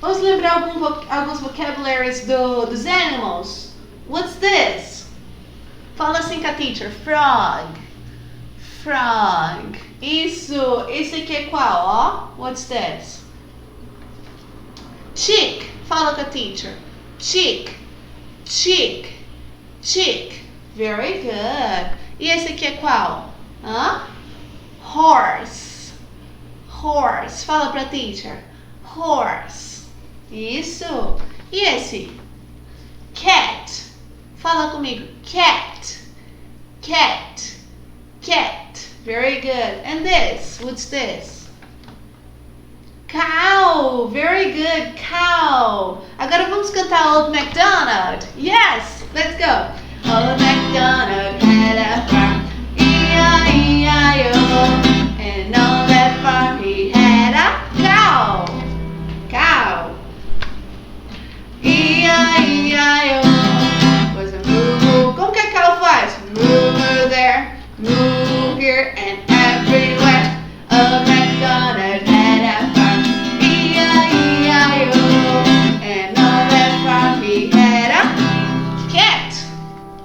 Vamos lembrar alguns vocabularies dos animals. What's this? Fala assim com a teacher. Frog. Frog. Isso. Esse aqui é qual? Ó. What's this? Chick. Fala com a teacher. Chick. Chick. Chick. Very good. E esse aqui é qual? Horse. Horse. Fala pra teacher. Horse. Isso. E esse? Cat. Fala comigo. Cat. Cat. Cat. Very good. And this? What's this? Cow. Very good. Cow. Agora vamos cantar Old MacDonald. Yes. Let's go. Old MacDonald had a farm. E-I-E-I-O. And on that farm he had a cow. Cow. E-I-E-I-O. Was a moo-moo. Como que a cow faz? Moo-moo there, moo here, and everywhere. Old MacDonald had a farm. E-I-E-I-O. And on that farm he had a cat.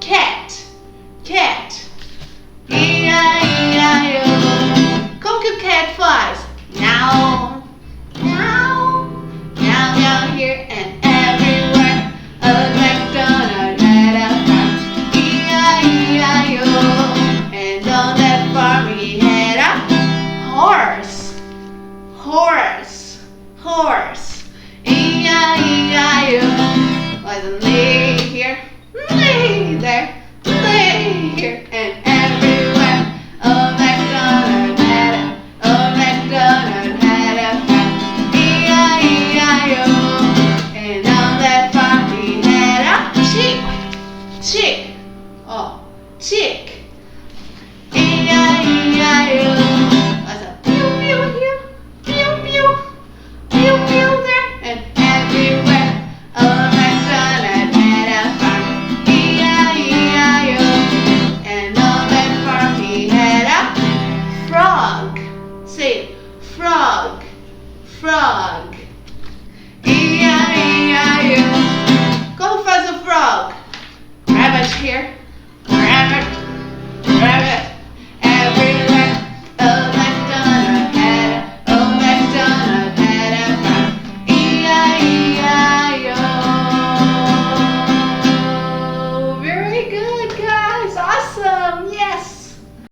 Cat. Cat. E-I-E-I-O. Como que o cat faz? Meow. Meow. Meow, meow here and everywhere. Old MacDonald had a farm. E-I-E-I-O. And on that farm he had a horse. Horse. Horse. E-I-E-I-O. Was a lay here, lay there, lay here, and everywhere. Old MacDonald had a farm. E-I-E-I-O. And on that farm he had a chick. Chick. Oh, chick. E-I-E-I-O. Was a pew pew here, pew pew, pew pew there, and everywhere. Old MacDonald had a farm. E-I-E-I-O. And on that farm he had a frog. Say frog. Frog. E-I-E-I-O. Como faz o frog? Rabbit here,